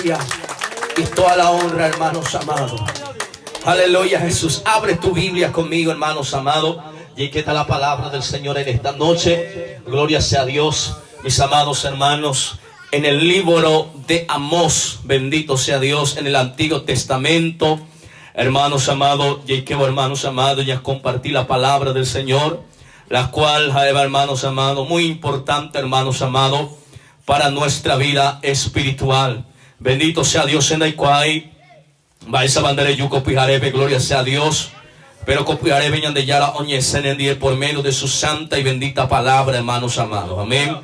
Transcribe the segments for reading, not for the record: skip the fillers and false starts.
gloria y toda la honra, hermanos amados. Aleluya, Jesús. Abre tu Biblia conmigo, hermanos amados. Y aquí está la palabra del Señor en esta noche. Gloria sea a Dios, mis amados hermanos. En el libro de Amós, bendito sea Dios, en el Antiguo Testamento, hermanos amados, y que hermanos amados, ya compartí la palabra del Señor, la cual, hermanos amados, muy importante, hermanos amados, para nuestra vida espiritual. Bendito sea Dios en el cual va esa bandera yuco pijarebe, gloria sea a Dios. Pero copiaré de yara oñesen en día por medio de su santa y bendita palabra, hermanos amados. Amén.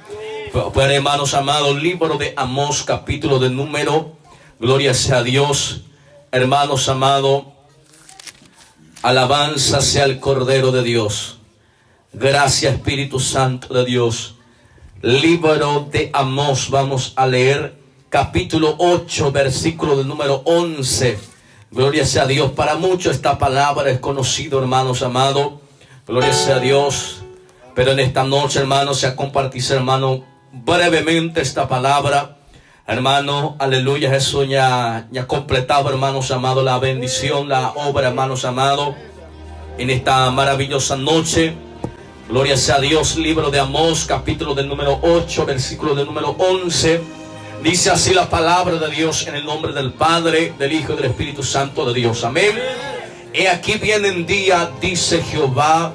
Pues, hermanos amados, libro de Amós, capítulo de número, gloria sea a Dios, hermanos amados, alabanza sea el Cordero de Dios, gracias Espíritu Santo de Dios. Libro de Amós, vamos a leer capítulo 8, versículo de número 11. Gloria sea a Dios. Para muchos esta palabra es conocido, hermanos amados. Gloria sea a Dios. Pero en esta noche, hermanos, se ha compartido, hermano, brevemente esta palabra. Hermano, aleluya, Jesús ya completado, hermanos amados, la bendición, la obra, hermanos amados, en esta maravillosa noche. Gloria sea a Dios. Libro de Amós, capítulo del número 8, versículo del número 11. Dice así la palabra de Dios, en el nombre del Padre, del Hijo y del Espíritu Santo de Dios. Amén. He aquí vienen días, dice Jehová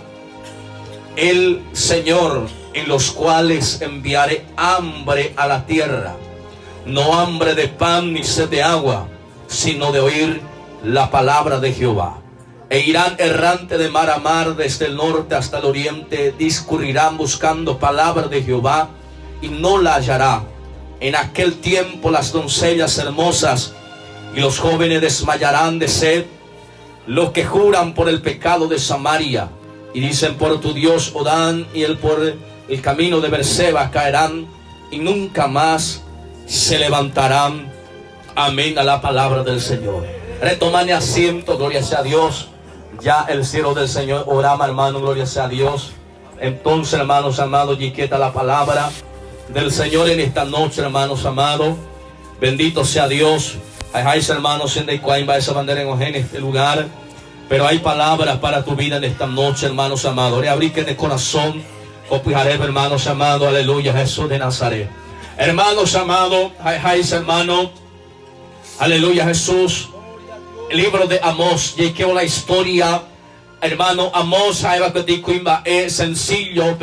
el Señor, en los cuales enviaré hambre a la tierra, no hambre de pan ni sed de agua, sino de oír la palabra de Jehová. E irán errante de mar a mar, desde el norte hasta el oriente, discurrirán buscando palabra de Jehová, y no la hallará. En aquel tiempo las doncellas hermosas y los jóvenes desmayarán de sed, los que juran por el pecado de Samaria y dicen por tu Dios Odán, y él por el camino de Berseba caerán y nunca más se levantarán. Amén a la palabra del Señor. Retoman asiento, gloria sea a Dios. Ya el cielo del Señor orama, hermano, gloria sea a Dios. Entonces, hermanos amados, y quieta la palabra del Señor en esta noche, hermanos amados. Bendito sea Dios. Hay hermanos en el cual va esa bandera en este lugar. Pero hay palabras para tu vida en esta noche, hermanos amados. Abrí que en el corazón, copiaré, hermanos amados. Aleluya, Jesús de Nazaret. Hermanos amados, hay hermanos. Aleluya, Jesús. El libro de Amós, y que la historia, hermano Amós, es sencillo,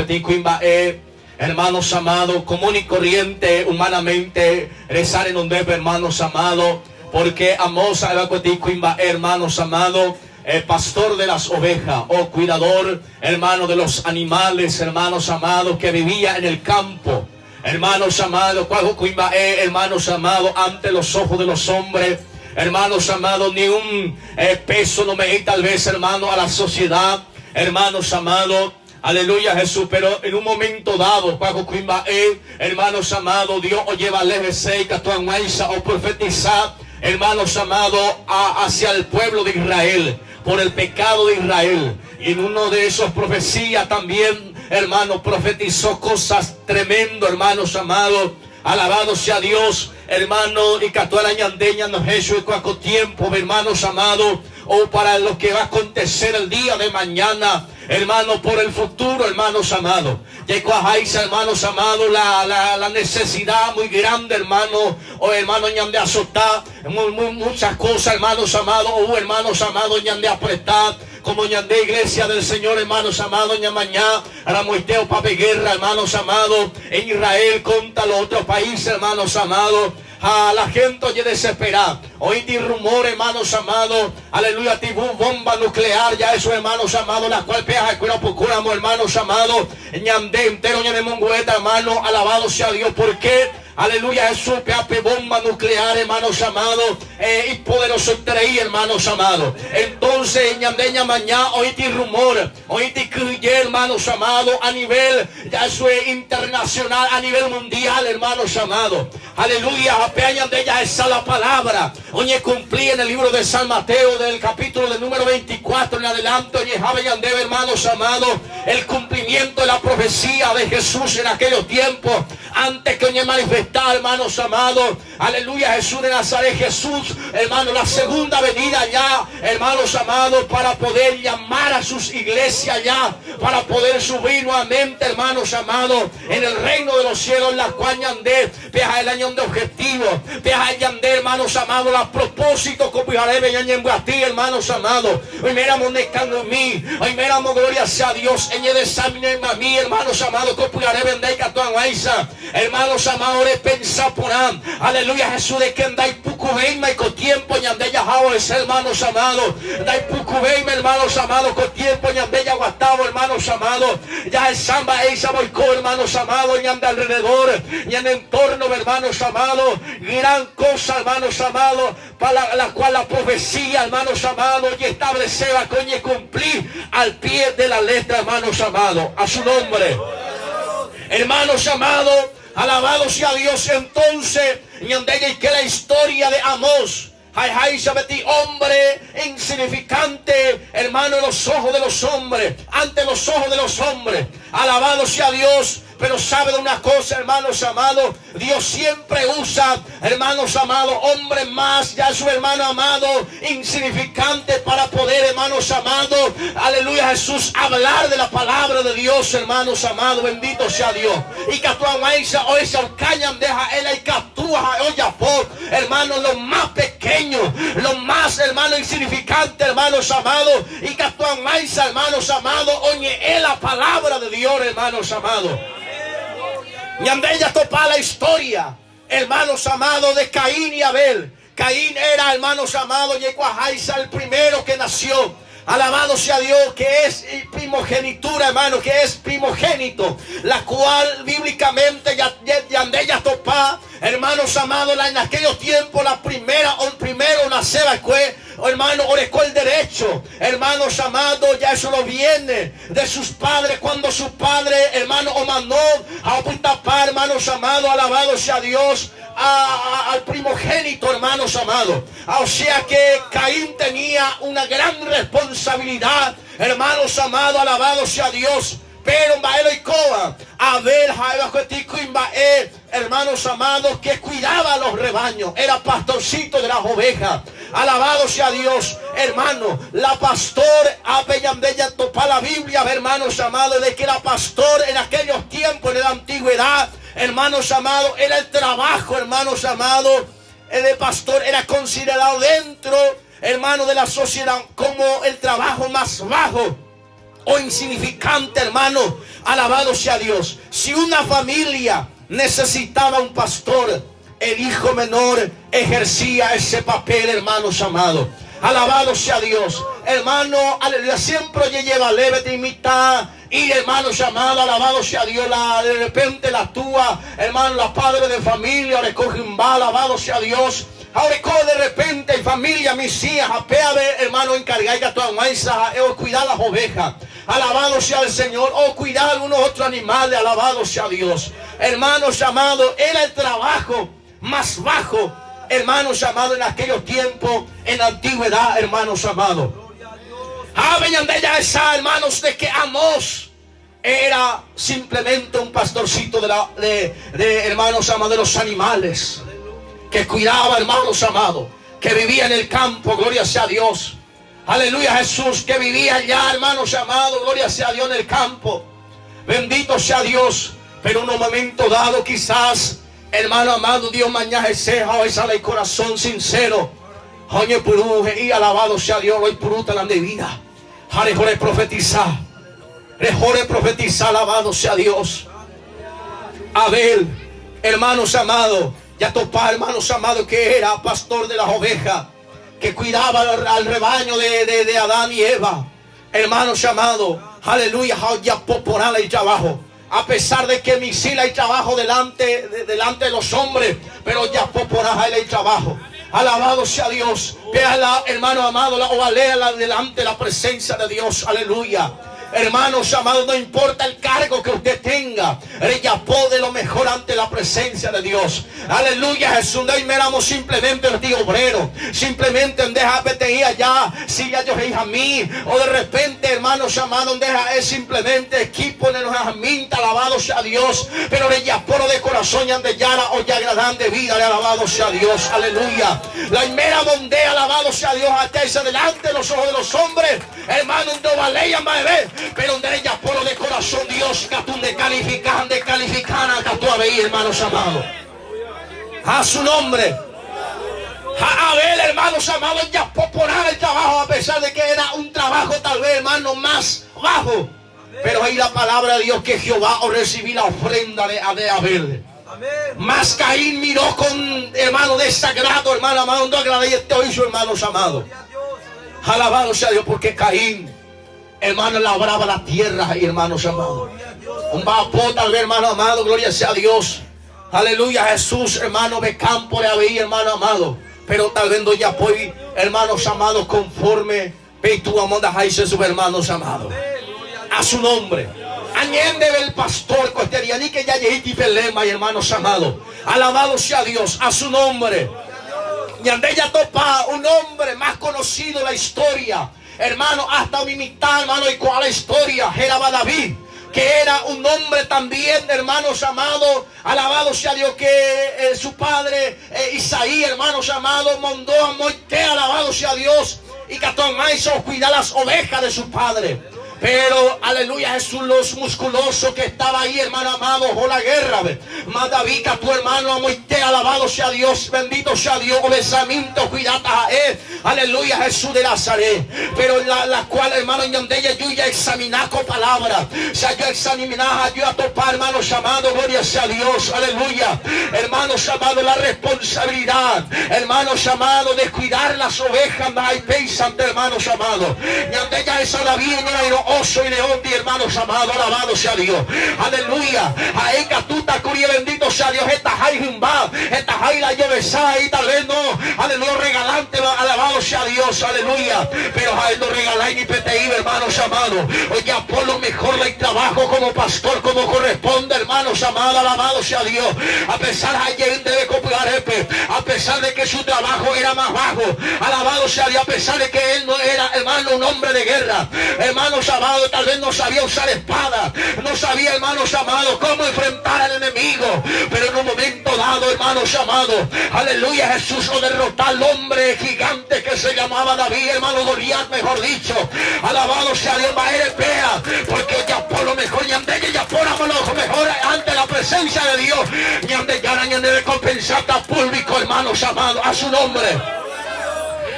hermanos amados, común y corriente, humanamente, rezar en un debe, hermanos amados, porque Amós, hermanos amados, pastor de las ovejas, o cuidador, hermano de los animales, hermanos amados, que vivía en el campo, hermanos amados, hermanos amados, ante los ojos de los hombres, hermanos amados, ni un peso no me tal vez, hermano, a la sociedad, hermanos amados. Aleluya, Jesús. Pero en un momento dado, hermanos amados, Dios o lleva o profetizar, hermanos amados, hacia el pueblo de Israel, por el pecado de Israel. Y en uno de esos profecías también, hermanos, profetizó cosas tremendas, hermanos amados. Alabado sea Dios, hermano, y catuara ñandeña no Jesús y tiempo, hermanos amados, o para lo que va a acontecer el día de mañana, hermano, por el futuro, hermanos amados. Hermanos amados, la necesidad muy grande, hermano, o hermano ñande azotar, muchas cosas, hermanos amados, o hermanos amados ñande apretar, como ñande iglesia del Señor, hermanos amados, ñamañá, aramoiteo pape guerra, hermanos amados, en Israel contra los otros países, hermanos amados. A la gente oye desesperar. Hoy di rumor, hermanos amados. Aleluya, tibú, bomba nuclear. Ya eso, hermanos amados. La cual peja de cuero procuramos, hermanos amados. Ñandé entero, ñande mongueta, hermano. Alabado sea Dios. ¿Por qué? Aleluya, Jesús, peape bomba nuclear, hermanos amados. y poderoso treí, hermanos amados. Entonces, ñandeña mañana, oíste rumor, oíste que hermanos amados, a nivel ya eso es internacional, a nivel mundial, hermanos amados. Aleluya, apeñan de ella esa la palabra. Oye, cumplí en el libro de San Mateo, del capítulo del número 24 en adelante. Oye, jabeñan de hermanos amados, el cumplimiento de la profecía de Jesús en aquellos tiempos, antes que oye manifestar, hermanos amados. Aleluya, Jesús de Nazaret, Jesús, hermano, la segunda venida ya, hermanos amados, para poder llamar a sus iglesias ya, para poder subir nuevamente, hermanos amados, en el reino de los cielos, la cual yandé, peja el año de objetivo, peja el yandé, hermanos amados, los propósitos que pujaré venir en ti, hermanos amados. Hoy miramos necando en mí, hoy miramos gloria sea Dios, en el examen a mí, hermanos amados, que pujaré vender que tu anguaisa, hermanos amados, de pensar por am, aleluya, Jesús de que andai puku veima y con tiempo yandé ya jao es, hermanos amados, dai puku veima, hermanos amados, con tiempo yandé ya guatavo, hermanos amados, ya el samba esa boicó, hermanos amados, y anda alrededor y en entorno, hermanos amados, gran cosa, hermanos amados, para la cual la profecía, hermanos amados, y estableceba coñe cumplir al pie de la letra, hermanos amados, a su nombre, hermanos amados, alabado sea Dios. Entonces, y que la historia de Amós, hombre insignificante, hermano, en los ojos de los hombres, ante los ojos de los hombres, alabado sea Dios. Pero sabe de una cosa, hermanos amados, Dios siempre usa, hermanos amados, hombres más, ya su hermano amado, insignificante, para poder, hermanos amados, aleluya, Jesús, hablar de la palabra de Dios, hermanos amados, bendito sea Dios. Y que tu amaisa o esa cañan deja él y captura oya por, hermanos, los más pequeños, los más, hermanos, insignificantes, hermanos amados, y que tu amaisa, hermanos amados, oye, es la palabra de Dios, hermanos amados. Y ella topa la historia, hermanos amados, de Caín y Abel. Caín era, hermanos amados, Yecuajaisa, el primero que nació. Alabado sea Dios, que es primogenitura, hermano, que es primogénito, la cual bíblicamente ya topa, hermanos amados, en aquellos tiempos la primero naceba, hermano, orecó el derecho, hermanos amados, ya eso lo viene de sus padres, cuando su padre, hermano, o mandó a tapar, hermanos amados, alabado sea Dios, al primogénito, hermanos amados. O sea que Caín tenía una gran responsabilidad, hermanos amados, alabado sea Dios. Pero Baelo y Coa, Abel, hermanos amados, que cuidaba los rebaños, era pastorcito de las ovejas. Alabado sea Dios, hermano. La pastor, Apeyandella topa la Biblia, hermanos amados, de que la pastor en aquellos tiempos, en la antigüedad, hermanos amados, era el trabajo, hermanos amados, el de pastor era considerado dentro, hermano, de la sociedad como el trabajo más bajo o insignificante, hermano. Alabado sea Dios. Si una familia necesitaba un pastor, el hijo menor ejercía ese papel, hermanos amados. Alabado sea Dios, hermano, aleluya. Siempre lleva leve de imitar. Y hermanos amados, alabado sea Dios, de repente la túa, hermano, la padre de familia recoge un bal, alabado sea Dios. Ahora de repente familia, mis hijas, hermano, encargar a tu amaisa, o cuidar las ovejas. Alabado sea el Señor, o cuidar algunos otros animales, alabado sea Dios. Hermanos amados, era el trabajo más bajo, hermanos amados, en aquellos tiempos, en la antigüedad, hermanos amados. Hermanos, de que Amós era simplemente un pastorcito de hermanos amados, de los animales, que cuidaba, hermanos amados, que vivía en el campo, gloria sea a Dios. Aleluya, Jesús, que vivía allá, hermanos amados, gloria sea a Dios, en el campo. Bendito sea Dios. Pero en un momento dado, quizás, hermano amado, Dios mañana ceja, hoy sale el corazón sincero. Oye, puruje y alabado sea Dios, hoy puruta la de vida. Jore profetizar, alabado sea Dios. Abel, hermanos amados, ya topa, hermanos amados, que era pastor de las ovejas, que cuidaba al rebaño de Adán y Eva. Hermanos amados, aleluya, ya poporal el trabajo. A pesar de que misila el trabajo delante de los hombres, pero ya poporal el trabajo. Alabado sea Dios. Véala, hermano amado, o aléala delante de la presencia de Dios. Aleluya. Hermanos amados, no importa el cargo que usted tenga, ella puede lo mejor ante la presencia de Dios. Aleluya, Jesús. No miramos simplemente el tío obrero, simplemente deja PTI allá, si ya yo hija a mí, o de repente, hermanos amados, deja es simplemente equipo de nuestra minta, alabado sea Dios. Pero ella poro de corazón y ande yara o ya agradan de vida, alabado sea Dios. Aleluya. La mera donde, alabado sea Dios, hasta ese delante de los ojos de los hombres, hermano, no vale ya bebé. Pero donde ella polo de corazón Dios que tú de califican que tú a ver, hermanos amados, a su nombre. A ver, hermanos amados, ya popular el trabajo, a pesar de que era un trabajo tal vez, hermano, más bajo. Pero ahí la palabra de Dios que Jehová o recibí la ofrenda de Abel. Mas Caín miró con, hermano, desagrado, hermano amado, no agradé esto hizo, hermanos amados. Alabado sea Dios, porque Caín, hermano, labraba la tierra, y hermanos amados, un vapor tal vez, hermano amado, gloria sea a Dios. Aleluya, Jesús, hermano, de campo de Abel, hermano amado. Pero tal vez no ya voy, hermanos amados, conforme ve tu amor de sus hermanos amados. A su nombre. Añende el pastor Coesterianí que ya llegué pelema, y hermanos amados. Alabado sea Dios, a su nombre. Y ande ya topa un hombre más conocido en la historia. Hermano, hasta mi mitad, hermano, y cuál la historia, era David, que era un hombre también, hermanos amados, alabado sea Dios, que su padre Isaías, hermanos amados, mandó a Moisés, alabado sea Dios, y que tomáis o cuidar las ovejas de su padre. Pero, aleluya, Jesús, los musculosos que estaba ahí, hermano amado, o la guerra, más David, que tu hermano Moisés, alabado sea Dios, bendito sea Dios, obedecimiento, cuidata a él, aleluya, Jesús de Nazaret. Pero la cual, hermano, en donde yo ya examinar con palabra, o sea, yo examinar, yo a topar, hermanos amados, gloria sea Dios, aleluya, hermanos amados, la responsabilidad, hermanos amados, de cuidar las ovejas, hay pensante, hermanos amados, y donde ya esa David, oso y león, mi hermanos amados, alabado sea Dios, aleluya. Ahí catuta curia, bendito sea Dios. Esta jai jumba, esta jai la llovesa, y tal vez no, aleluya, regalante, alabado sea Dios, aleluya. Pero a él no regaláis ni PTI, hermanos amados. Oye, por lo mejor el trabajo como pastor, como corresponde, hermanos amados, alabado sea Dios. A pesar de copiar, a pesar de que su trabajo era más bajo, alabado sea Dios, a pesar de que él no era, hermano, un hombre de guerra, hermanos amados, tal vez no sabía usar espada, no sabía, hermanos amados, cómo enfrentar al enemigo, pero en un momento dado, hermanos amados, aleluya, Jesús lo derrotó al hombre gigante que se llamaba David, hermano Goliat, mejor dicho, alabado sea Dios, pea, porque ya por lo mejor, y ande ya por lo mejor ante la presencia de Dios, y ande ya de recompensar a público, hermanos amados, a su nombre.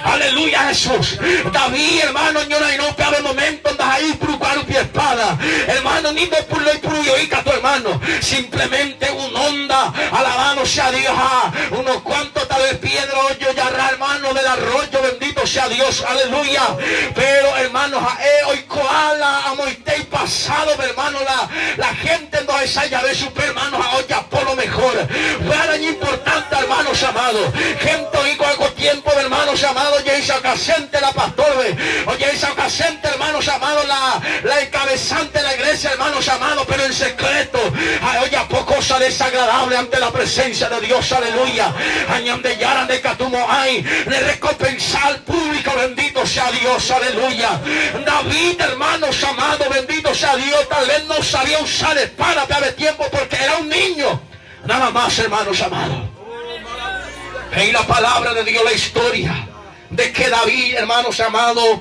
Aleluya, Jesús. David, hermano, y no cabe momento donde ahí prugar pie espada, hermano, ni de pulo y pruyo y tu hermano, simplemente un onda, alabado sea Dios, unos cuantos tal vez piedra, hoyo y arra, hermano, del arroyo, bendito sea Dios, aleluya. Pero, hermanos, hoy koala, a Moisés pasado, hermano, la gente no es allá de super, hermanos, a hoy por lo mejor, fue algo importante, hermanos amados, gente hoy con algo tiempo, hermanos amados. Oye, esa ocasiente la pastor, oye, esa ocasiente, hermanos amados, la encabezante de la iglesia, hermanos amados, pero en secreto, oye, poco cosa desagradable ante la presencia de Dios, aleluya. Añande yaran de catumo hay, de recompensar al público, bendito sea Dios, aleluya. David, hermanos amados, bendito sea Dios, tal vez no sabía usar espada de tiempo porque era un niño, nada más, hermanos amados. En la palabra de Dios, la historia de que David, hermanos amados,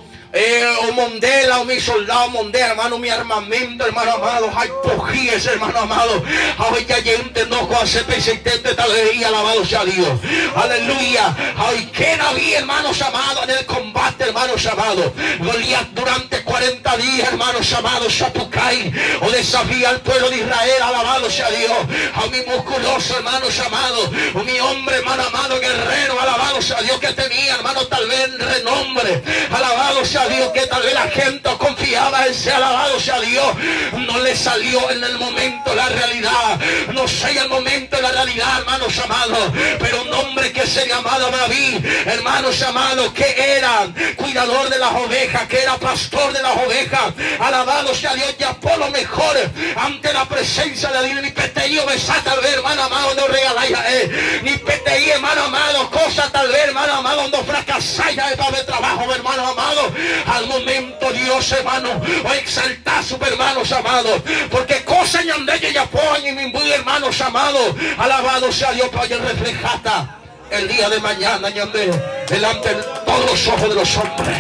o mondela, o mi soldado, mondela, hermano, mi armamento, hermano amado, hay pojíes, hermano amado, hoy ya gente no hace pesitente tal vez, alabado sea Dios, aleluya. Hoy que David, hermanos amados, en el combate, hermanos amados, Goliat durante 40 días, hermanos amados, Shapukai, o desafía al pueblo de Israel, alabado sea Dios, a mi musculoso, hermanos amados, mi hombre, hermano amado, guerrero, alabado sea sea Dios, que tenía, hermano, tal vez renombre. Alabado sea Dios, que tal vez la gente confiaba en sí. Alabado sea Dios. No le salió en el momento la realidad. No sé el momento la realidad, hermanos amados. Pero un hombre que se llamaba David, hermanos amados, que era cuidador de las ovejas, que era pastor de las ovejas. Alabado sea Dios, ya por lo mejor ante la presencia de Dios, ni peteío besar tal vez, hermano amado, no regaláis a él. Ni peteí, hermano amado, cosas tal vez, hermano amado, no fracasáis de trabajo, hermano amado. Al momento Dios, hermano, o exaltar sus hermanos amados, porque cosas ñandelle ya ponen mi muy hermanos amados. Alabado sea Dios, para reflejata el día de mañana, ñandé, delante de todos los ojos de los hombres.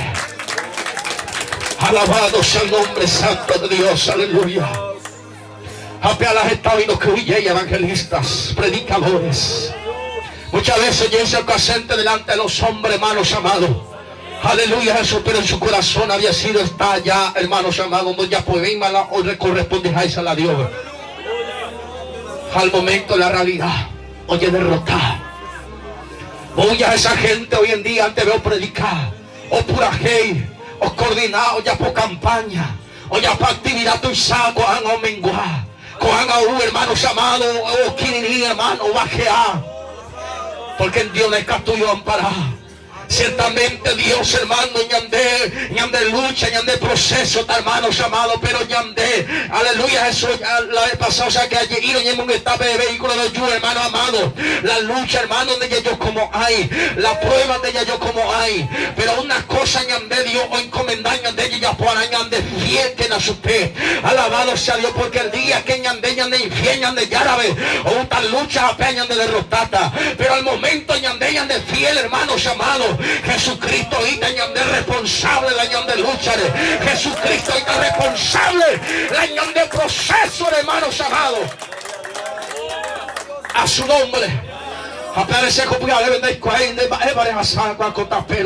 Alabado sea el nombre santo de Dios, aleluya. Apenas estado los que huye evangelistas, predicadores. Muchas veces yo hice presente delante de los hombres, hermanos amados. Aleluya, Jesús, pero en su corazón había sido, está ya, hermanos amados, donde ya pueden o le correspondejáis a la Dios. Al momento de la realidad, oye, derrotar. Oye, a esa gente hoy en día antes veo predicar, o pura hey, o coordinado ya por campaña, o ya por actividad tu saco, o menguar, cojan a hermanos amados, o quininí, hermano, o bajea. Porque en Dios no es tuyo amparado. Ciertamente Dios, hermano, ñande lucha, ñande proceso, hermanos amados, pero ñande, aleluya, eso la vez pasada, o sea que allí y en un estado de vehículo de yo, hermano amado, la lucha, hermano, de yo como hay, la prueba de yo como hay, pero una cosa ñande Dios o encomendar ñande ya por ñande fiel que na supe, alabado sea Dios, porque el día que ñande infiel, ñande árabe, o una lucha apenas de derrotada, pero al momento ñande fiel, hermanos amados. Jesucristo ahorita ñande responsable la ñande lucha. Jesucristo ahorita responsable la ñande proceso, hermanos amados. A su nombre. Aparece como ya le vendéis cuando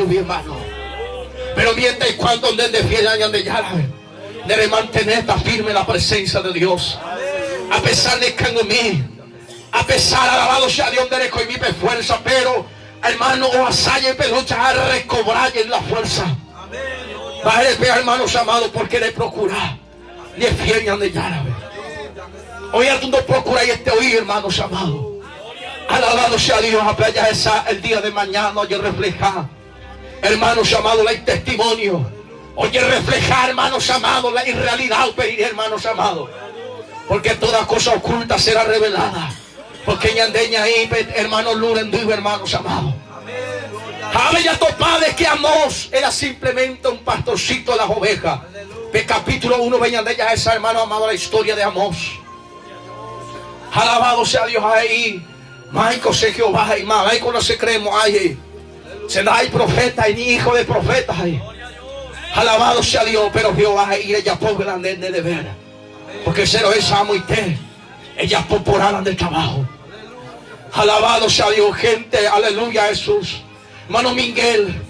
mi hermano. Pero mientras y cuando donde defienda ñande ya debe mantener esta firme en la presencia de Dios. A pesar de que en mí, a pesar, alabado sea Dios, de que mi fuerza, pero hermano, o asaya y pelucha a recobrar en la fuerza. Va a ver, hermanos amados, porque le procura. Ni fiel de árabe. Hoy tú no procuráis este oír, hermanos amados. Alabado sea Dios, apenas esa el día de mañana, oye, reflejar, hermanos amados, el testimonio. Oye, reflejar, hermanos amados, la irrealidad, pedir, hermanos amados. Porque toda cosa oculta será revelada. Porque ñandeña ahí, hermanos Lurendu, hermanos amados. Había topades que Amós era simplemente un pastorcito de las ovejas. El capítulo 1, ñandeña esa, hermano amado, la historia de Amós. Alabado sea Dios ahí. Maico se Jehová y más. Maico no se creemos ahí. Se da hay profeta y ni hijo de profeta ahí. Alabado sea Dios, pero Jehová ahí ella por grande de ver. Porque se lo es amo y te. Ellas poporarán del trabajo. Alabado sea Dios, gente, aleluya Jesús. Hermano Miguel,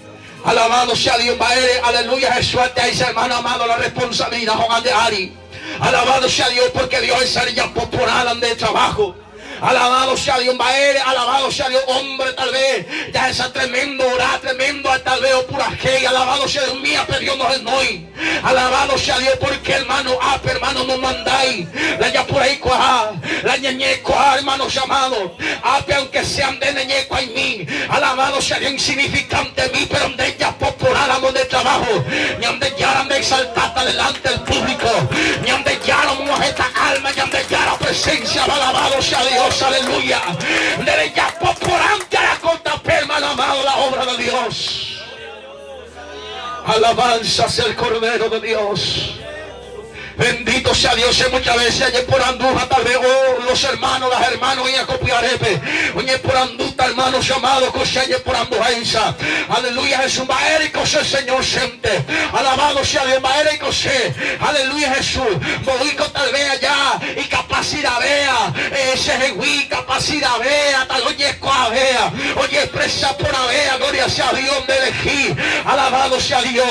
alabado sea Dios, aleluya Jesús, te dice hermano amado la responsabilidad, Juan de Ari. Alabado sea Dios, porque Dios es ellas poporarán del trabajo. Alabado sea Dios, alabado sea Dios, hombre, tal vez ya esa tremendo orar, tremendo tal vez o pura que, alabado sea Dios mía, pero Dios no es hoy. Alabado sea Dios, porque hermano, hermano, no mandáis la ya por ahí coja, la ñeñe coja, hermanos amados, aunque sean de ñeñe coja en mí, alabado sea Dios, insignificante en mí, pero donde ella popularamos de trabajo, ni donde ya ande exaltada delante del público, ni donde ya no mueve esta alma, ni donde ya la presencia, alabado sea Dios. Aleluya. De ella poporante a la conta, hermano amado, la obra de Dios. Alabanza sea el Cordero de Dios. Bendito sea Dios. Muchas veces allí por Andújar tal vez los hermanos, las hermanas y a copiarepe oye por Anduta hermanos llamados coselle por Andujensa. Aleluya Jesús Maere y José Señor siente. Alabado sea Dios Maere y José. Aleluya Jesús. Movico tal vez allá y capaz pasirabea, ese es Wii, capacirabea, tal oye escoabea, oye expresa por abea, gloria sea Dios de elegir, alabado sea Dios,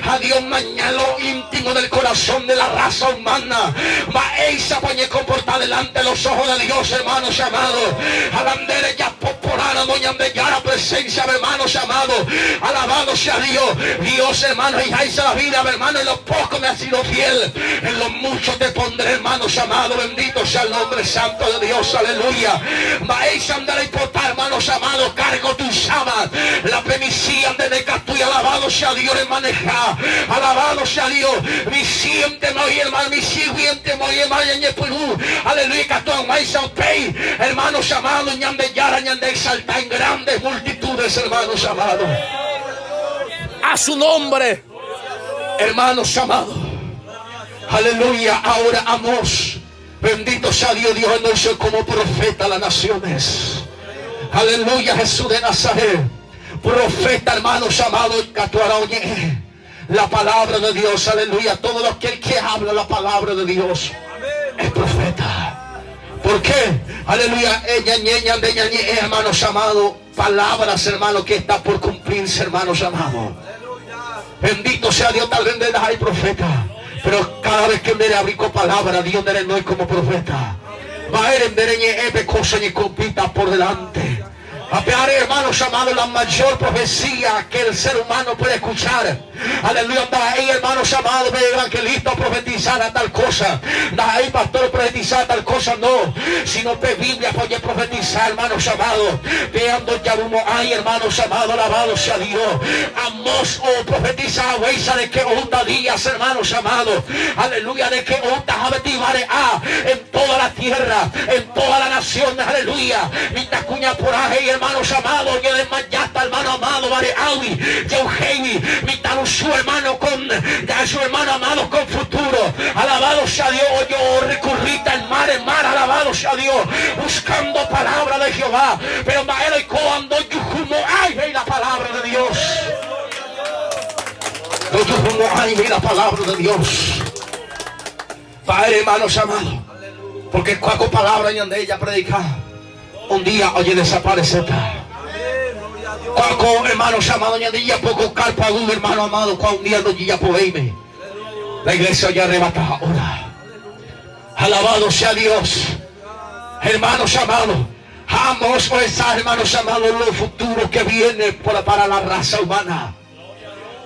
a Dios mañana lo íntimo del corazón de la raza humana, va esa poñe comportar delante de los ojos de Dios, hermanos amados, a bandera ya poporana, doña de ya la presencia, hermanos amados, alabado sea Dios, Dios hermano, y ahí se la vida, hermano, en lo poco me ha sido fiel, en lo mucho te pondré, hermanos amados, bendito sea el nombre santo de Dios, aleluya. Vais a andar a importar, hermanos amados, cargo tu sama, la premisia de Catú y alabado sea Dios en manejar, alabado sea Dios, mi siente muy hermano, mi siguiente muy hermano, en Perú, aleluya, Catú, vais a pay, hermanos amados, ñande yara, ñande exalta en grandes multitudes, hermanos amados, a su nombre, hermanos amados. Aleluya, ahora Amós, bendito sea Dios, Dios anunció como profeta a las naciones. Aleluya, Jesús de Nazaret, profeta, hermanos amados, oye la palabra de Dios, aleluya, todo aquel que habla la palabra de Dios es profeta. ¿Por qué? Aleluya, hermanos amados, palabras, hermanos, que está por cumplirse, hermanos amados. Bendito sea Dios, tal vez hay profeta. Pero cada vez que me abrico palabra, Dios me no es como profeta. Va a ir cosa y compita por delante. A pear, hermanos amados, la mayor profecía que el ser humano puede escuchar. Aleluya, da ahí, hermanos amados, ve evangelista profetizar a tal cosa. Da ahí, pastor, profetizar a tal cosa, no. Sino que Biblia puede profetizar, hermanos amados. Veando ya humo hay, hermanos amados, alabado sea Dios. Amós o profetiza a huesa de que otra días, hermanos amados. Aleluya, de que otra abetivaré en toda la tierra, en toda la nación, aleluya. Mi tacuña por ahí, hermanos amados, que de Mayata, hermano amado, Vareawi, Yeugevi, mi su hermano con su hermano amado con futuro, alabado sea Dios, yo recurrita el mar, alabado sea Dios, buscando palabra de Jehová, pero maero y cuando yujumo ay la palabra de Dios, yujumo ay la palabra de Dios, Padre, hermanos amados, porque cuaco palabra y ande ella predica, un día oye desaparecer. Cuando hermanos amados, ya día poco carpa un hermano amado, cuando un día no ya poeime. La iglesia ya arrebata ahora. Alabado sea Dios. Hermanos amados, vamos a estar, hermanos amados, lo futuro que viene para la raza humana.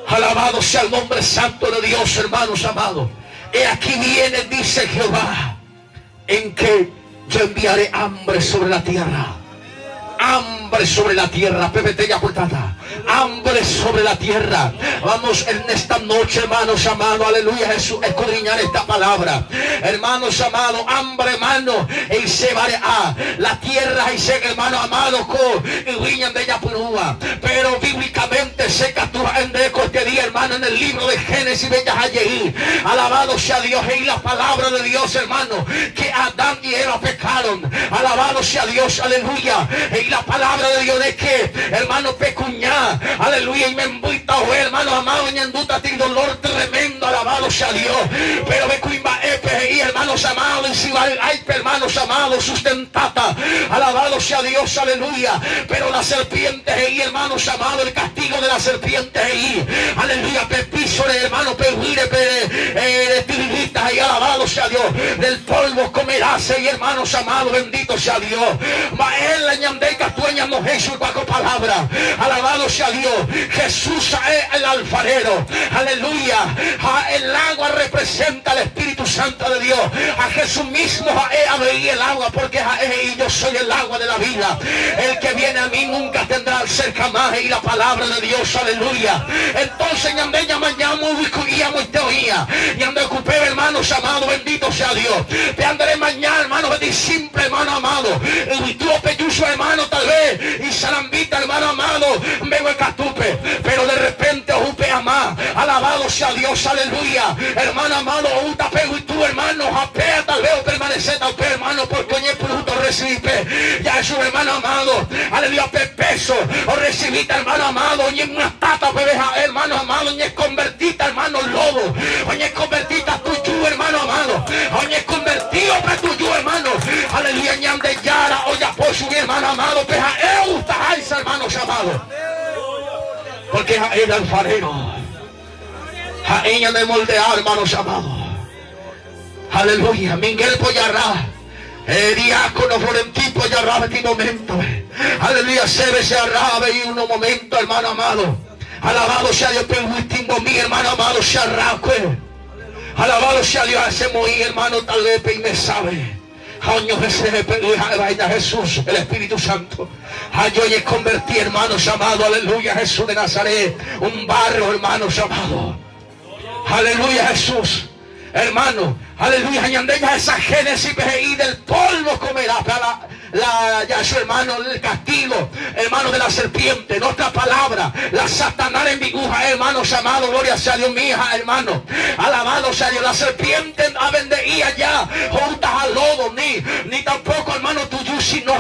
Alabado sea el nombre santo de Dios, hermanos amados. He aquí viene, dice Jehová, en que yo enviaré hambre sobre la tierra. Hambre sobre la tierra, PPT ya cortada. Hambre sobre la tierra. Vamos en esta noche, hermanos amados, aleluya, Jesús, escudriñar esta palabra. Hermanos amados, hambre, hermano, y se va a la tierra y se, hermano amado, y viñan de ella purúa. Pero bíblicamente se captura en este día, hermano, en el libro de Génesis, bellas allí. Alabado sea Dios, y la palabra de Dios, hermano, que Adán y Eva pecaron. Alabado sea Dios, aleluya. Y la palabra de Dios de que, hermano, pecuñá, aleluya, y me embuita, oh, hermano amado, y enduta ti dolor tremendo, alabado sea Dios. Pero ve cuimba epe, y hermanos amados, y si va hay hermanos amados, sustentata, alabado sea Dios, aleluya. Pero la serpiente, y hermanos amados, el castigo de la serpiente, y aleluya, pepiso de hermano, pehuire, y alabado sea Dios, del polvo comerás, y hermanos amados, bendito sea Dios. Va él la ñandeca tueña no Jesús cuaco palabra, alabado sea Dios. Jesús es el alfarero, aleluya. El agua representa al Espíritu Santo de Dios. A Jesús mismo abrí el agua, porque yo soy el agua de la vida. El que viene a mí nunca tendrá sed jamás, y la palabra de Dios, aleluya. Entonces ñandeña mañana y te oía, y ande ocupé, hermanos amados, bendito sea Dios. Te andaré mañana, hermano, simple, hermano amado, y tú peyuso, hermano, tal vez, y salambita, hermano amado, vengo el catupe, pero de repente ocupe a más, alabado sea Dios, aleluya. Hermano amado, uta pego y tú, hermano, apea tal vez o permanecer tal vez, hermano, porque oye fruto recibiste, ya es un hermano amado, aleluya, peso, o recibiste, hermano amado, oye una tata, hermano amado, oye convertita, hermano, lobo, oye convertita tuyo, hermano amado, oye convertido para tuyo, hermano, subir, hermano amado, pues a él gusta, hermanos amados. Porque a él alfarero, a ella de moldear, hermanos amados. Aleluya. Miguel Poyarra, diácono Florentín Poyarra, en este momento. Aleluya, se arrabe y unos momentos, hermano amado. Alabado sea Dios, pero último mi hermano amado, se arraque. Alabado sea Dios, hace morir, hermano, tal vez y me sabe. Jesús, el Espíritu Santo. Yo le convertí, hermanos amados, aleluya, Jesús de Nazaret, un barro, hermanos amados. Aleluya, Jesús, hermano, aleluya, añadeña esa génesis y del polvo comerá para ya su hermano, el castigo, hermano, de la serpiente. En otra palabra, la Satanás en dibuja, hermanos amados, gloria sea Dios, mi hija, hermano, alabado sea Dios. La serpiente a vendeía ya juntas al lodo, ni tampoco, hermano, tuyo, sino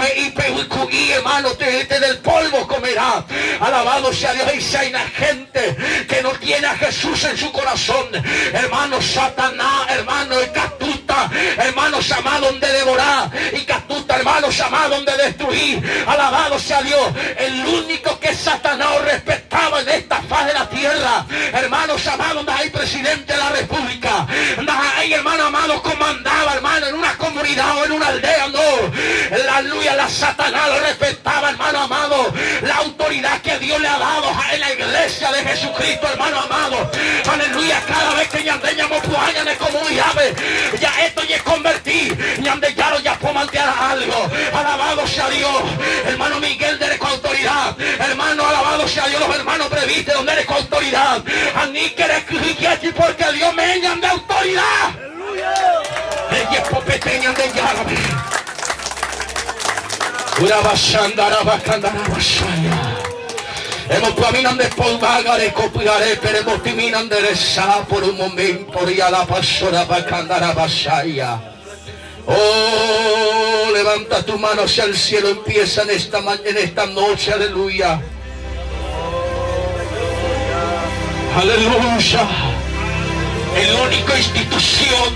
y hermano, del polvo comerá. Alabado sea Dios. Y si hay una gente que no tiene a Jesús en su corazón, hermano, Satanás, hermano, el catuta, hermanos amados, donde devorar, y catuta, hermanos amados, donde destruir. Alabado sea Dios. El único que Satanás respetaba en esta faz de la tierra, hermanos amados, donde hay presidente de la república, donde hay, hermano amado, comandaba, hermano, en una comunidad o en una aldea, no. Aleluya, la Satanás lo respetaba, hermano amado, la autoridad que Dios le ha dado en la iglesia de Jesucristo, hermano amado. Aleluya, cada vez que ñandeñamos puañan de comunidades, ya esto ya es convertir, ñandellaro ya puedo mantener algo. Alabado sea Dios, hermano Miguel, de con autoridad, hermano, alabado sea Dios, los hermanos previste donde eres con autoridad, a mí que eres porque Dios me engan de autoridad. Ella es popeteña de llave. Hemos caminado de polvagare, copiare, pero hemos terminado de rezar por un momento, y a la pasora va a cantar a Basaya. Oh, levanta tu mano hacia el cielo, empieza en esta noche, aleluya. Aleluya. El único institución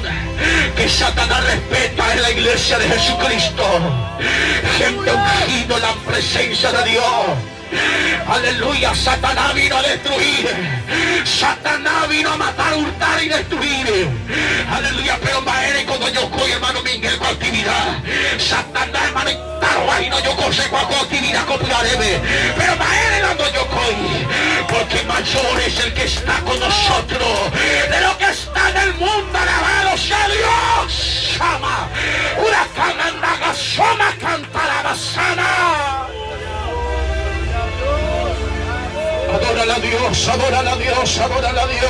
que Satanás respeta es la iglesia de Jesucristo. Gente ungida en la presencia de Dios. Aleluya, Satanás vino a destruir. Satanás vino a matar, hurtar y destruir. Aleluya, pero maere cuando yo coy, hermano Miguel, con actividad. Satanás, hermano, ahí no yo sé cuál actividad copiaré. Pero maere cuando yo coy, porque mayor es el que está con nosotros de lo que está en el mundo. Alabado sea Dios. Sama, una camandaga, soma cantará basana. Adórale a Dios, adórale a Dios, adórale a Dios.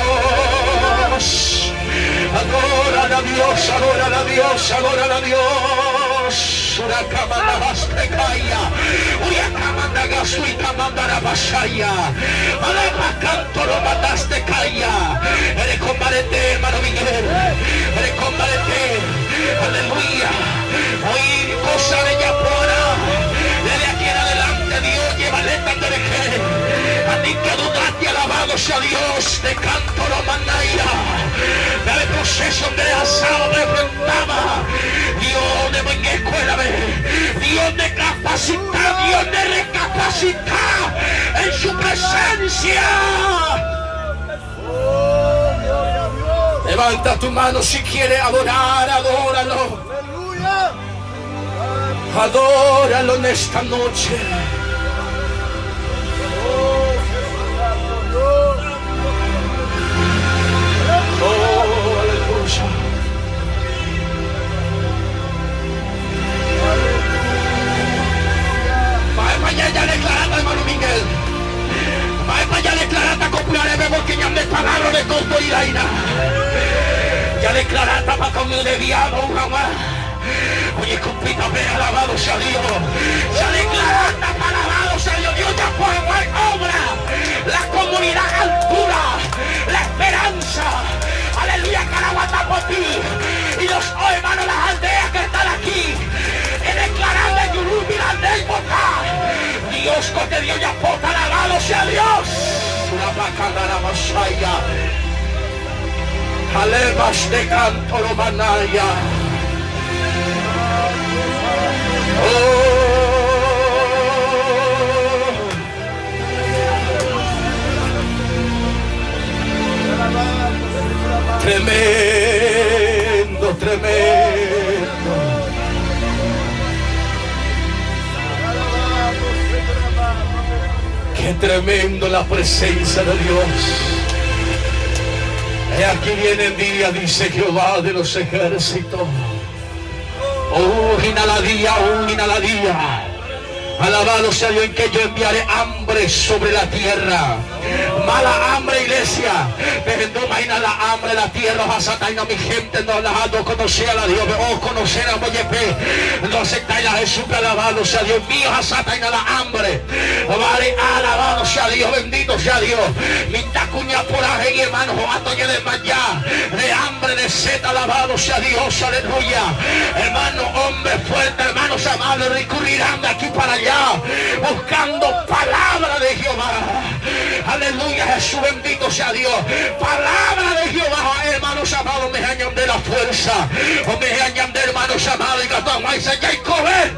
Adórale a Dios, adórale a Dios, adórale a Dios. Una camanda bastecaya, una camanda gasuita mandara basaya. Alaba canto lo mataste calla. Eres combarete, hermano Miguel. Eres combarete. Aleluya. Hoy cosa de Yapona. Desde aquí en adelante Dios lleva lenta de que. Ni que dudaste, alabado sea Dios, de canto no mandaía, del proceso de asado me enfrentaba, Dios de mi escuela, Dios de capacitar, Dios de recapacitar en su presencia. Levanta tu mano si quieres adorar, adóralo. Adóralo en esta noche. Oh, aleluya. Vai para allá declarando, hermano Miguel. Vai para allá declarando, copiaré, porque ya me palabra de autoridad. Ya declarando para cuando de diablo una más. Oye, compita, ve, alabado sea Dios. Ya declarando, alabado sea Dios. Dios ya puede hacer obra. La comunidad altura, la esperanza. Aleluya, Caraguatá por ti. Y los hermanos, las aldeas que están aquí. Declarando en Yurubi, la aldea y Bocá. Dios, que Dios ya pota, alabado sea Dios. Una bacana la masaya. Alebas de canto lo manaya. Oh. Tremendo, tremendo. Qué tremendo la presencia de Dios. Aquí viene el día, dice Jehová de los ejércitos. Inhaladía. Alabado sea Dios, en que yo enviaré hambre sobre la tierra. Mala hambre, iglesia. Pero no imagina la hambre de la tierra. Hasataina, mi gente no alabado, conocer a Dios. Conocer a Moyepe. No aceptáis a Jesús, alabado sea Dios mío. Hasataina la hambre. Vale, alabado sea Dios, bendito sea Dios. Mi tacuña por ahí, hermano. Atoye de allá. De hambre, de sed, alabado sea Dios, aleluya. Hermano, hombre fuerte, hermanos amados, recurrirán de aquí para allá, buscando palabra de Jehová. Aleluya, Jesús, bendito sea Dios. Palabra de Jehová, hermanos amados, me añade la fuerza. O me añade, hermanos amados, y que todo más se hay comer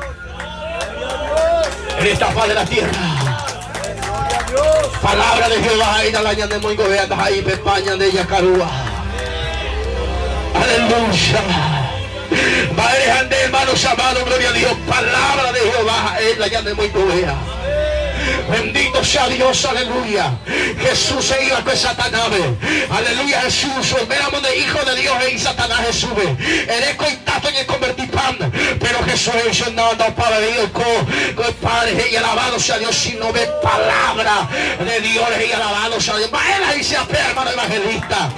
en esta faz de la tierra. Palabra de Jehová, y la añade muy gobierna, ahí me España de Yacarúa. Aleluya. Hermanos amados, gloria a Dios. Palabra de Jehová, él la llama muy tuya. Bendito sea Dios, aleluya. Jesús se iba con Satanás. Aleluya, Jesús. Éramos de hijo de Dios y Satanás Jesús. Eres contacto y convertir pan. Pero Jesús dice, no, para Dios, con Padre, y alabado sea Dios, si no ve palabra de Dios, y alabado sea Dios. Él ahí se apea, hermano evangelista.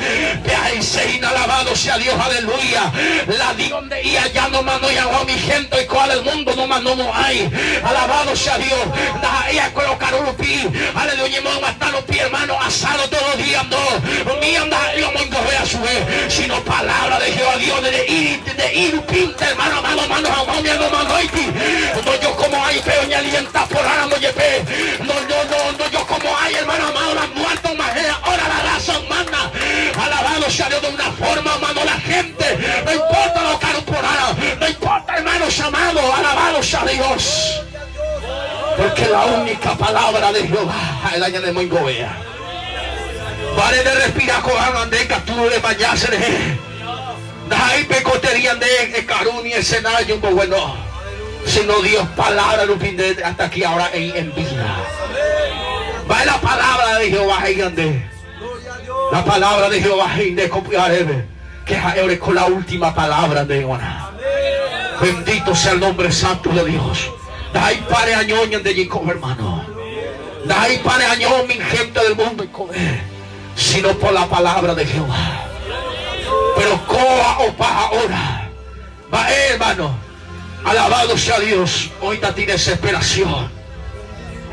Que ahí se inalabado sea Dios, aleluya. La Dios de ella ya no mandó ya a mi gente, y cual el mundo no mandó, no hay. Alabado sea Dios. Ella colocar un pi, aleluya, hasta los pies, hermano, asado todos los días, no. Mi anda, yo me encoge a su vez, sino palabra de Jehová Dios, de ir, pinta, hermano, amado, no, yo como hay, pero ni alienta por ahora, no, yo como hay, hermano, amado, las muertas, ahora la razón manda. Alabado sea Dios de una forma, hermano, la gente, no importa lo caro por ahora, no importa, hermanos amados, alabado sea Dios. Porque la única palabra de Jehová es la de Moingobea. Vale de respirar con de captura de bañarse de ahí pecoterían de carún y escenario un bueno. Sino Dios palabra lo pide hasta aquí ahora en vida. Vale la palabra de Jehová y la palabra de Jehová y de copiaré. Que es con la última palabra de Jehová. Bendito sea el nombre santo de Dios. Dai pare añoñan de Jacob, hermano. Dai pare añón, mi gente del mundo y comer. Sino por la palabra de Jehová. Pero coa o paja ahora. Va, hermano. Alabado sea Dios. Ahorita tiene desesperación.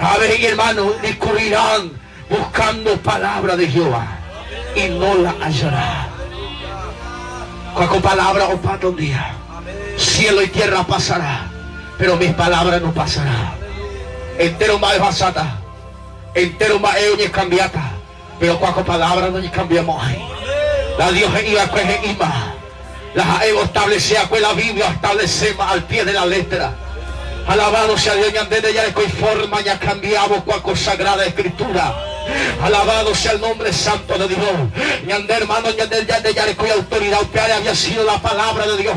A ver, hermano, discurrirán buscando palabra de Jehová. Y no la hallará. Con palabra o para un día. Cielo y tierra pasará. Pero mis palabras no pasarán. Entero más basata. Entero más es cambiata. Pero cuando palabras no cambiamos ahí. La Dios iba con el ima. La establecía con la Biblia, establecemos al pie de la letra. Alabado sea Dios, desde ya con forma ya cambiamos con sagrada escritura. Alabado sea el nombre santo de Dios. Y ande, hermano, ya con autoridad. Usted había sido la palabra de Dios.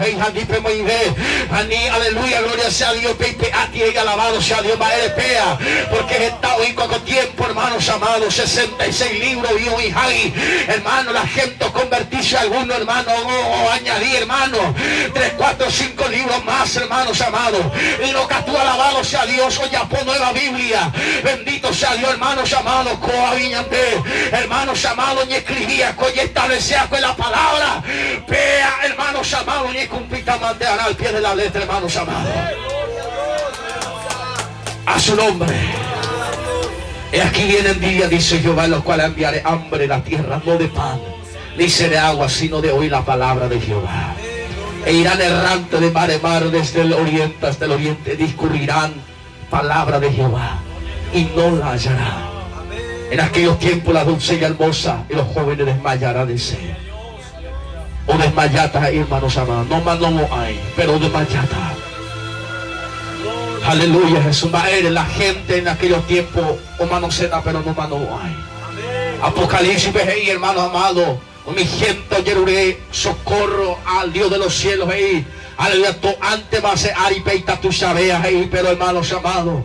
Aleluya, gloria sea Dios. Alabado sea Dios. Porque he estado en poco tiempo, hermanos amados. 66 libros, Dios y Jai. Hermano, la gente convertirse a alguno, hermano. O añadir, hermano. 3, 4, 5 libros más, hermanos amados. Y lo que tú alabado sea Dios. Hoy ya por nueva Biblia. Bendito sea Dios, hermanos amados. Hermanos amados, ni escribía, y establecía con la palabra. Pea, hermanos amados, ni cumplita manteará al pie de la letra, hermanos amados. A su nombre. Y aquí viene el día, dice Jehová, en los cuales enviaré hambre en la tierra, no de pan, ni de agua, sino de oír la palabra de Jehová. E irán errante de mar en mar, desde el oriente hasta el oriente, discurrirán palabra de Jehová, y no la hallarán. En aquellos tiempos la doncella hermosa y los jóvenes desmayarán de sed. O desmayata, hermanos amados. No hay, pero desmayata. Aleluya, Jesús. La gente en aquellos tiempos, o manoseta, pero no hay. Apocalipsis, hermanos amados. Mi gente, Yeruré, socorro al Dios de los cielos ahí. Aleluya, antes va a ser aripeita tu sabeas ahí, pero hermanos amados,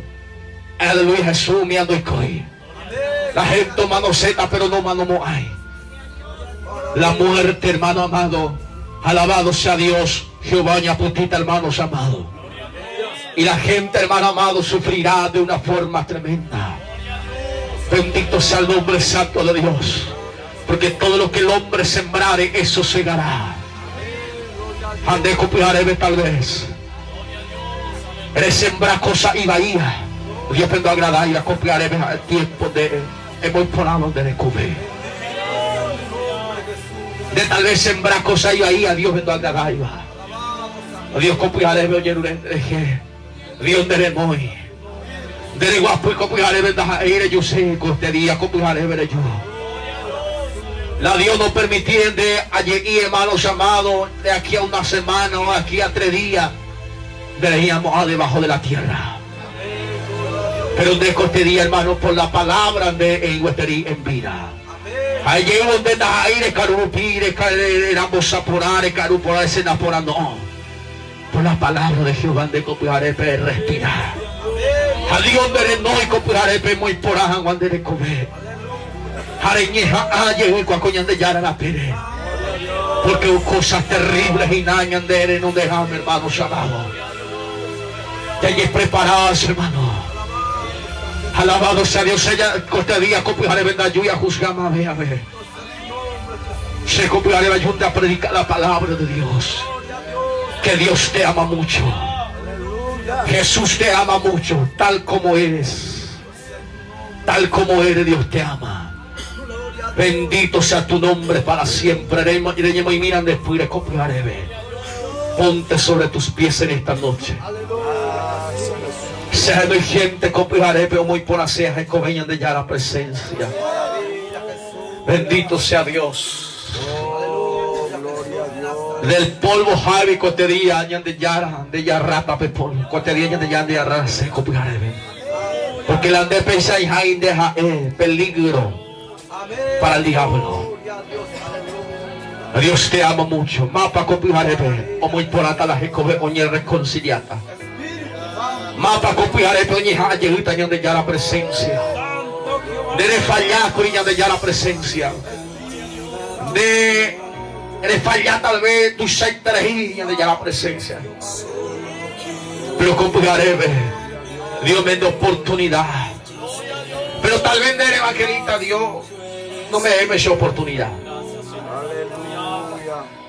aleluya, Jesús me ando y coi. La gente manoseta, pero no mano hay. La muerte, hermano amado, alabado sea Dios, Jehová ña putita, hermanos amados. Y la gente, hermano amado, sufrirá de una forma tremenda. Bendito sea el nombre santo de Dios. Porque todo lo que el hombre sembrare, eso segará. Ande copiaré tal vez. Eres sembrar cosas y bahía. Dios me agradar y a copiaré el tiempo de muy ponado de descubrir. De tal vez sembrar cosas y bahía, Dios me agradar. Dios copiaré, Dios de muy. De guapo y copiaré, yo sé que este día copiaré, veré yo. La Dios nos permitió de allí, hermanos amados, de aquí a una semana o aquí a 3 días, veníamos a debajo de la tierra. Pero de este día, hermanos, por la palabra de Enguesterí en vida. Allí donde está aire, carupire, éramos apurar, caruporar, senaporar, no. Por la palabra de Jehová de copiarepe, respirar. A Dios de no y copiarepe, muy por ajan, cuando de comer. Areñeja, aye, cuacoñan de yara la pere. Porque cosas terribles y nañan de no dejan, hermanos amados. Ya hay preparados, hermano. Alabado sea Dios, ella este día copiaré venda lluvia juzgama, a ver. Se copiaré la ayuda a predicar la palabra de Dios. Que Dios te ama mucho. Jesús te ama mucho, tal como eres. Tal como eres, Dios te ama. Bendito sea tu nombre para siempre. Y miran después de copiaré. Ponte sobre tus pies en esta noche. Sea de gente copiaré, pero muy por hacer que vengan de ya la presencia. Bendito sea Dios. Del polvo Javi cote día añan de ya rata pepón. Cote día de ya rata se copiaré. Porque la de pensa y jain deja peligro para el diablo. Dios te ama mucho. Mapa copiaré, o muy por ata la jecobe oñe reconciliata. Mapa copiaré, oñe haye utañan de ya la presencia. De fallar cuñan de ya la presencia. De fallar tal vez tu saitarejían de ya la presencia. Pero copiaré, Dios me da oportunidad. Pero tal vez de evangelista Dios no me dé esa oportunidad.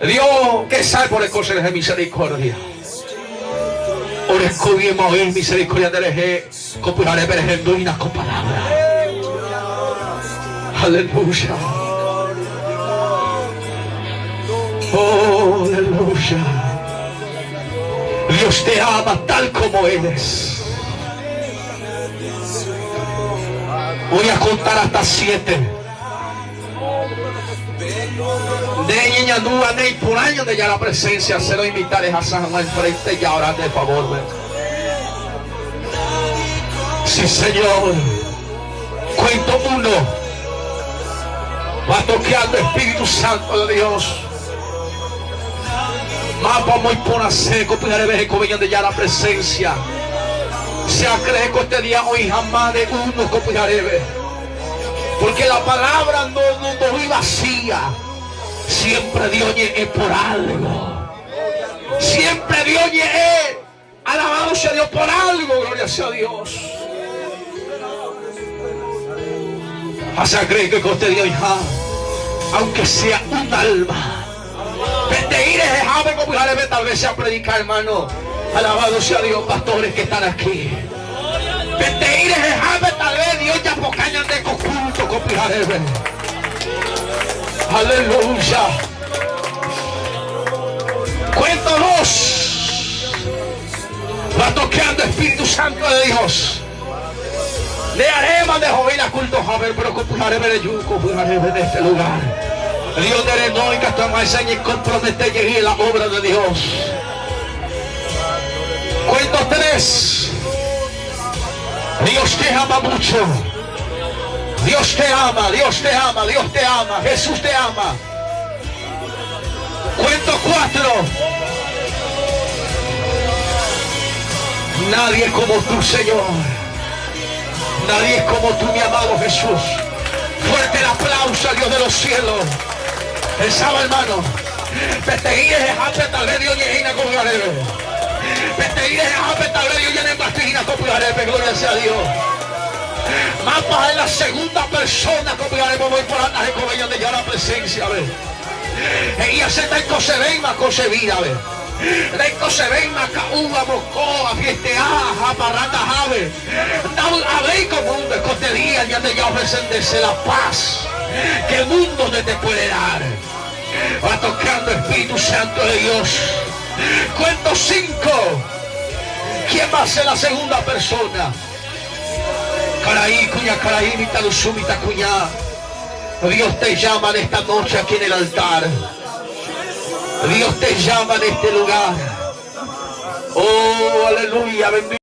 Dios que sabe por el consejo de misericordia. Por el cubiermo de misericordia del eje, copiaré vergendo y una palabra. Aleluya. Oh, aleluya. Dios te ama tal como eres. Voy a contar hasta 7. De niña nua, de por año de ya la presencia, se lo invitaré a San Juan frente y ahora de favor. Sí, Señor. Cuento 1. Va toqueando Espíritu Santo de Dios. Mapa muy por hacer, copiaré vejeco vengan de ya la presencia. Se cree que este día hoy jamás de uno copiaré. Porque la palabra no es vacía. Siempre Dios es por algo. Siempre Dios es. Alabado sea Dios por algo. Gloria sea Dios. Hasta cree que este día ya, aunque sea un alma. Tal vez sea predicar, hermano. Alabado sea Dios, pastores que están aquí. Tal vez Dios ya pocañan de conjunto, copiaré. Aleluya. Cuento 2. Va toqueando Espíritu Santo de Dios. Le haremos de joven a culto joven, pero copiaré de yuco, copiaré de este lugar. Dios de no y que estamos enseñando y comprometer llegué la obra de Dios. Cuento 3. Dios te ama mucho. Dios te ama, Dios te ama, Dios te ama, Jesús te ama. Cuento 4. Nadie es como tú, Señor. Nadie es como tú, mi amado Jesús. Fuerte el aplauso al Dios de los cielos. Él sabe, hermano. Peteguíes es tal vez Dios llena con garebe. Peteguíes es tal vez Dios llena en bastigina con garebe. Gloria sea a Dios. Mapas es la segunda persona con garebe. Voy por andas de cobeña de ya la presencia, a ver. Ella se da en Cosebeima, Cosevira, a ver. Reco se ven Macaúba, Mocoa, Fiesteaja, Parrata, Jave. A ver como un escotería, ya te ya ofrecense la paz que el mundo no te puede dar. Va tocando Espíritu Santo de Dios. Cuento 5. ¿Quién va a ser la segunda persona? Caraí, cuya caraí, mi talusumita cuñá. Dios te llama en esta noche aquí en el altar. Dios te llama en este lugar. Oh, aleluya, bendito.